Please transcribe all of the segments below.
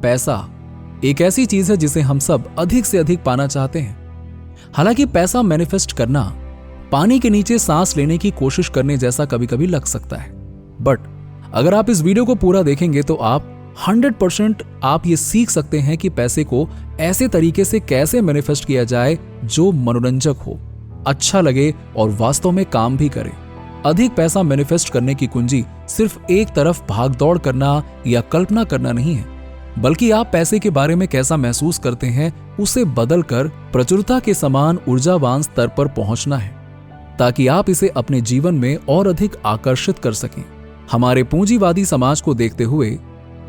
पैसा एक ऐसी चीज है जिसे हम सब अधिक से अधिक पाना चाहते हैं। हालांकि पैसा मैनिफेस्ट करना पानी के नीचे सांस लेने की कोशिश करने जैसा कभी कभी लग सकता है, बट अगर आप इस वीडियो को पूरा देखेंगे तो आप 100% आप ये सीख सकते हैं कि पैसे को ऐसे तरीके से कैसे मैनिफेस्ट किया जाए जो मनोरंजक हो, अच्छा लगे और वास्तव में काम भी करे। अधिक पैसा मैनिफेस्ट करने की कुंजी सिर्फ एक तरफ भागदौड़ करना या कल्पना करना नहीं है, बल्कि आप पैसे के बारे में कैसा महसूस करते हैं उसे बदलकर प्रचुरता के समान ऊर्जावान स्तर पर पहुंचना है, ताकि आप इसे अपने जीवन में और अधिक आकर्षित कर सकें। हमारे पूंजीवादी समाज को देखते हुए,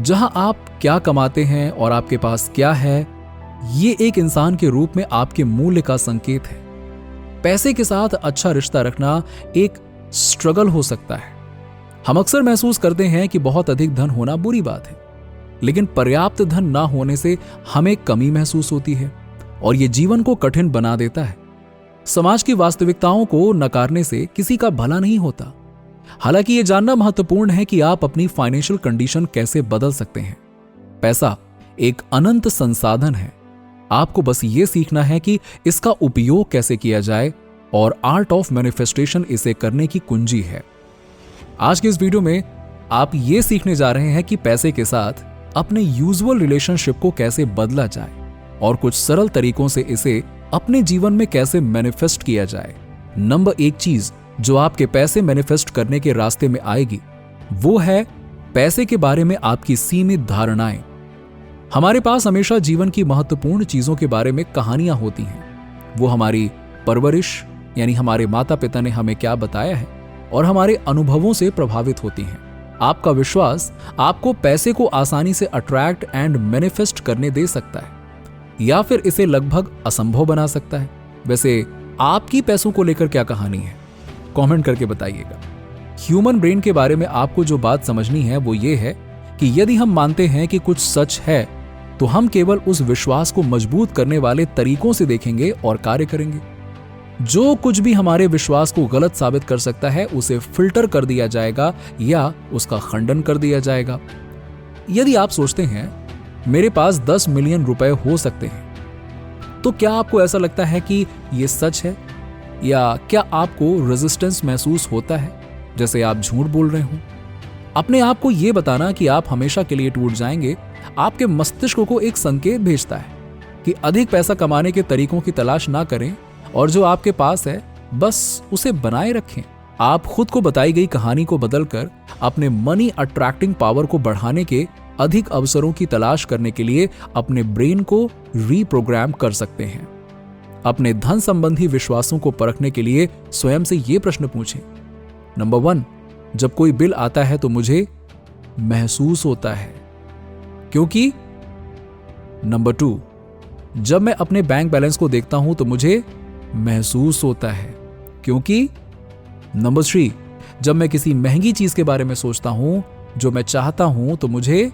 जहां आप क्या कमाते हैं और आपके पास क्या है, ये एक इंसान के रूप में आपके मूल्य का संकेत है। पैसे के साथ अच्छा रिश्ता रखना एक स्ट्रगल हो सकता है। हम अक्सर महसूस करते हैं कि बहुत अधिक धन होना बुरी बात है, लेकिन पर्याप्त धन ना होने से हमें कमी महसूस होती है और यह जीवन को कठिन बना देता है। समाज की वास्तविकताओं को नकारने से किसी का भला नहीं होता। हालांकि यह जानना महत्वपूर्ण है कि आप अपनी फाइनेंशियल कंडीशन कैसे बदल सकते हैं। पैसा एक अनंत संसाधन है, आपको बस ये सीखना है कि इसका उपयोग कैसे किया जाए, और आर्ट ऑफ मैनिफेस्टेशन इसे करने की कुंजी है। आज के इस वीडियो में आप ये सीखने जा रहे हैं कि पैसे के साथ अपने यूजुअल रिलेशनशिप को कैसे बदला जाए और कुछ सरल तरीकों से इसे अपने जीवन में कैसे मैनिफेस्ट किया जाए। नंबर 1 चीज जो आपके पैसे मैनिफेस्ट करने के रास्ते में आएगी वो है पैसे के बारे में आपकी सीमित धारणाएं। हमारे पास हमेशा जीवन की महत्वपूर्ण चीजों के बारे में कहानियां होती हैं। वो हमारी परवरिश यानी हमारे माता पिता ने हमें क्या बताया है और हमारे अनुभवों से प्रभावित होती हैं। आपका विश्वास आपको पैसे को आसानी से अट्रैक्ट एंड मैनिफेस्ट करने दे सकता है या फिर इसे लगभग असंभव बना सकता है। वैसे आपकी पैसों को लेकर क्या कहानी है, कमेंट करके बताइएगा। ह्यूमन ब्रेन के बारे में आपको जो बात समझनी है वो ये है कि यदि हम मानते हैं कि कुछ सच है तो हम केवल उस विश्वास को मजबूत करने वाले तरीकों से देखेंगे और कार्य करेंगे। जो कुछ भी हमारे विश्वास को गलत साबित कर सकता है उसे फिल्टर कर दिया जाएगा या उसका खंडन कर दिया जाएगा। यदि आप सोचते हैं मेरे पास 10 मिलियन रुपए हो सकते हैं, तो क्या आपको ऐसा लगता है कि यह सच है, या क्या आपको रेजिस्टेंस महसूस होता है जैसे आप झूठ बोल रहे हो? अपने आप को यह बताना कि आप हमेशा के लिए टूट जाएंगे आपके मस्तिष्क को एक संकेत भेजता है कि अधिक पैसा कमाने के तरीकों की तलाश ना करें और जो आपके पास है बस उसे बनाए रखें। आप खुद को बताई गई कहानी को बदलकर अपने मनी अट्रैक्टिंग पावर को बढ़ाने के अधिक अवसरों की तलाश करने के लिए अपने ब्रेन को रीप्रोग्राम कर सकते हैं। अपने धन संबंधी विश्वासों को परखने के लिए स्वयं से यह प्रश्न पूछें। नंबर 1, जब कोई बिल आता है तो मुझे महसूस होता है क्योंकि? नंबर 2, जब मैं अपने बैंक बैलेंस को देखता हूं तो मुझे महसूस होता है क्योंकि? नंबर 3, जब मैं किसी महंगी चीज के बारे में सोचता हूं जो मैं चाहता हूं तो मुझे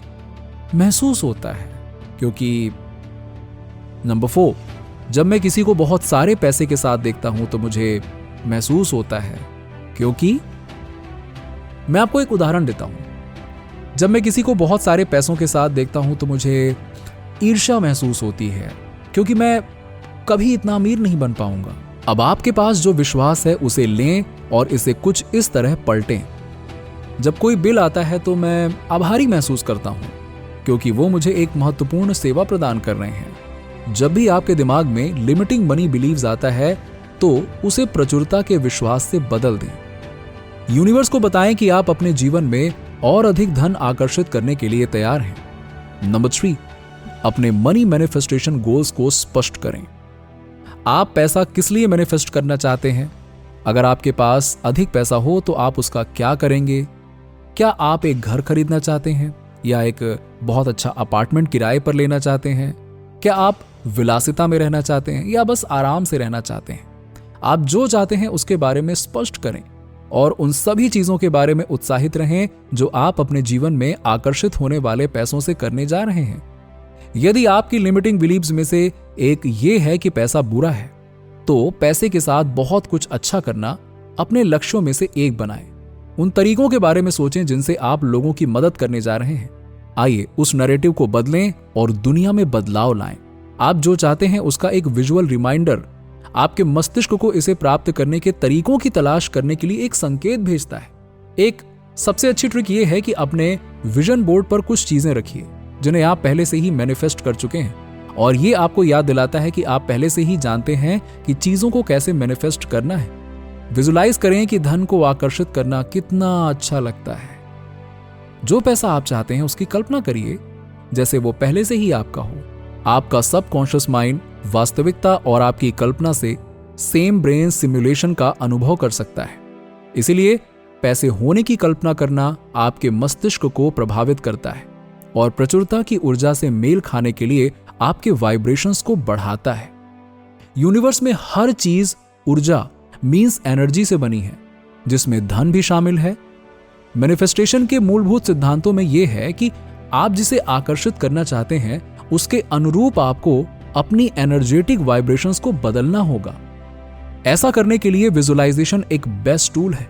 महसूस होता है क्योंकि? नंबर 4, जब मैं किसी को बहुत सारे पैसे के साथ देखता हूं तो मुझे महसूस होता है क्योंकि? मैं आपको एक उदाहरण देता हूं। जब मैं किसी को बहुत सारे पैसों के साथ देखता हूं तो मुझे ईर्ष्या महसूस होती है क्योंकि मैं कभी इतना अमीर नहीं बन पाऊंगा। अब आपके पास जो विश्वास है उसे लें और इसे कुछ इस तरह पलटें। जब कोई बिल आता है तो मैं आभारी महसूस करता हूं क्योंकि वो मुझे एक महत्वपूर्ण सेवा प्रदान कर रहे हैं। जब भी आपके दिमाग में लिमिटिंग मनी बिलीव्स आता है तो उसे प्रचुरता के विश्वास से बदल दें। यूनिवर्स को बताएं कि आप अपने जीवन में और अधिक धन आकर्षित करने के लिए तैयार हैं। नंबर 3, अपने मनी मैनिफेस्टेशन गोल्स को स्पष्ट करें। आप पैसा किस लिए मैनिफेस्ट करना चाहते हैं? अगर आपके पास अधिक पैसा हो तो आप उसका क्या करेंगे? क्या आप एक घर खरीदना चाहते हैं या एक बहुत अच्छा अपार्टमेंट किराए पर लेना चाहते हैं? क्या आप विलासिता में रहना चाहते हैं या बस आराम से रहना चाहते हैं? आप जो चाहते हैं उसके बारे में स्पष्ट करें और उन सभी चीजों के बारे में उत्साहित रहें जो आप अपने जीवन में आकर्षित होने वाले पैसों से करने जा रहे हैं। यदि आपकी लिमिटिंग बिलीव्स में से एक ये है कि पैसा बुरा है, तो पैसे के साथ बहुत कुछ अच्छा करना अपने लक्ष्यों में से एक बनाएं। उन तरीकों के बारे में सोचें जिनसे आप लोगों की मदद करने जा रहे हैं। आइए उस नैरेटिव को बदलें और दुनिया में बदलाव लाएं। आप जो चाहते हैं उसका एक विजुअल रिमाइंडर आपके मस्तिष्क को इसे प्राप्त करने के तरीकों की तलाश करने के लिए एक संकेत भेजता है। एक सबसे अच्छी ट्रिक यह है कि अपने विजन बोर्ड पर कुछ चीजें रखिए जिन्हें आप पहले से ही मैनिफेस्ट कर चुके हैं, और ये आपको याद दिलाता है कि आप पहले से ही जानते हैं कि चीजों को कैसे मैनिफेस्ट करना है। विजुलाइज करें कि धन को आकर्षित करना कितना अच्छा लगता है। जो पैसा आप चाहते हैं उसकी कल्पना करिए जैसे वो पहले से ही आपका हो। आपका सबकॉन्शियस माइंड वास्तविकता और आपकी कल्पना से सेम ब्रेन सिमुलेशन का अनुभव कर सकता है। इसीलिए पैसे होने की कल्पना करना आपके मस्तिष्क को प्रभावित करता है और प्रचुरता की ऊर्जा से मेल खाने के लिए आपके वाइब्रेशंस को बढ़ाता है। यूनिवर्स में हर चीज ऊर्जा मींस एनर्जी से बनी है, जिसमें धन भी शामिल है। मैनिफेस्टेशन के मूलभूत सिद्धांतों में यह है कि आप जिसे आकर्षित करना चाहते हैं उसके अनुरूप आपको अपनी एनर्जेटिक वाइब्रेशंस को बदलना होगा। ऐसा करने के लिए विजुअलाइजेशन एक बेस्ट टूल है।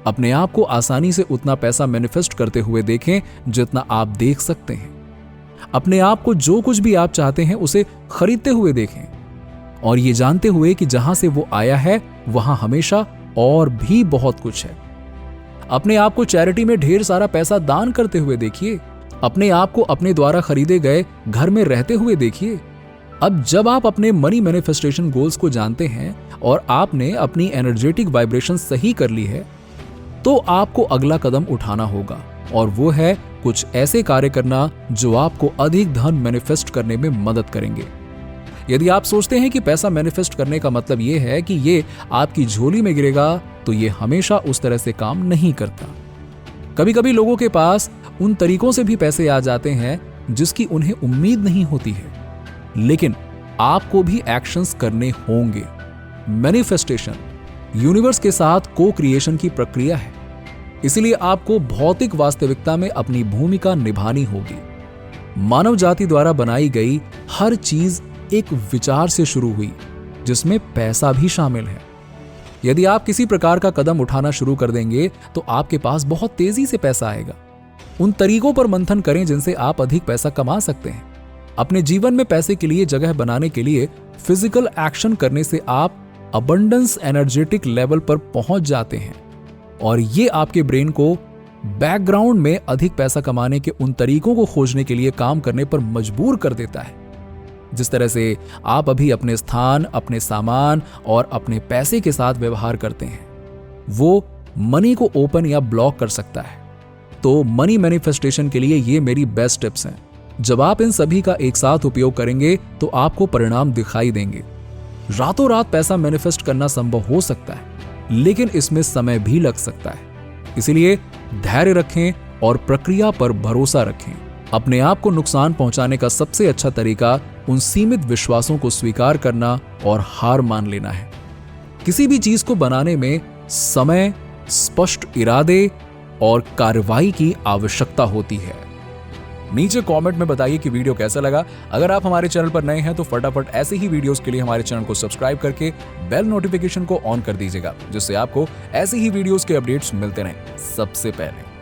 अपने आप को आसानी से उतना पैसा मैनिफेस्ट करते हुए देखें जितना आप देख सकते हैं। अपने आप को जो कुछ भी आप चाहते हैं उसे खरीदते हुए देखें, और ये जानते हुए कि जहां से वो आया है वहां हमेशा और भी बहुत कुछ है। अपने आप को चैरिटी में ढेर सारा पैसा दान करते हुए देखिए। अपने आप को अपने द्वारा खरीदे गए घर में रहते हुए देखिए। अब जब आप अपने मनी मैनिफेस्टेशन गोल्स को जानते हैं और आपने अपनी एनर्जेटिक वाइब्रेशन सही कर ली है, तो आपको अगला कदम उठाना होगा, और वो है कुछ ऐसे कार्य करना जो आपको अधिक धन मैनिफेस्ट करने में मदद करेंगे। यदि आप सोचते हैं कि पैसा मैनिफेस्ट करने का मतलब ये है कि ये आपकी झोली में गिरेगा, तो ये हमेशा उस तरह से काम नहीं करता। कभी कभी लोगों के पास उन तरीकों से भी पैसे आ जाते हैं जिसकी उन्हें उम्मीद नहीं होती है, लेकिन आपको भी एक्शंस करने होंगे। मैनिफेस्टेशन यूनिवर्स के साथ को क्रिएशन की प्रक्रिया है, इसलिए आपको भौतिक वास्तविकता में अपनी भूमिका निभानी होगी। मानव जाति द्वारा बनाई गई हर चीज एक विचार से शुरू हुई, जिसमें पैसा भी शामिल है। यदि आप किसी प्रकार का कदम उठाना शुरू कर देंगे तो आपके पास बहुत तेजी से पैसा आएगा। उन तरीकों पर मंथन करें जिनसे आप अधिक पैसा कमा सकते हैं। अपने जीवन में पैसे के लिए जगह बनाने के लिए फिजिकल एक्शन करने से आप अबंडेंस एनर्जेटिक लेवल पर पहुंच जाते हैं, और ये आपके ब्रेन को बैकग्राउंड में अधिक पैसा कमाने के उन तरीकों को खोजने के लिए काम करने पर मजबूर कर देता है। जिस तरह से आप अभी अपने स्थान, अपने सामान और अपने पैसे के साथ व्यवहार करते हैं, वो मनी को ओपन या ब्लॉक कर सकता है। तो मनी मैनिफेस्टेशन के लिए ये मेरी बेस्ट टिप्स हैं। जब आप इन सभी का एक साथ उपयोग करेंगे तो आपको परिणाम दिखाई देंगे। रातों रात पैसा मैनिफेस्ट करना संभव हो सकता है, लेकिन इसमें समय भी लग सकता है। इसलिए धैर्य रखें और प्रक्रिया पर भरोसा रखें। अपने आप को नुकसान पहुंचाने का सबसे अच्छा तरीका उन सीमित विश्वासों को स्वीकार करना और हार मान लेना है। किसी भी चीज को बनाने में समय, स्पष्ट इरादे और कार्रवाई की आवश्यकता होती है। नीचे कमेंट में बताइए कि वीडियो कैसा लगा। अगर आप हमारे चैनल पर नए हैं तो फटाफट ऐसे ही वीडियोस के लिए हमारे चैनल को सब्सक्राइब करके बेल नोटिफिकेशन को ऑन कर दीजिएगा, जिससे आपको ऐसे ही वीडियोस के अपडेट्स मिलते रहें सबसे पहले।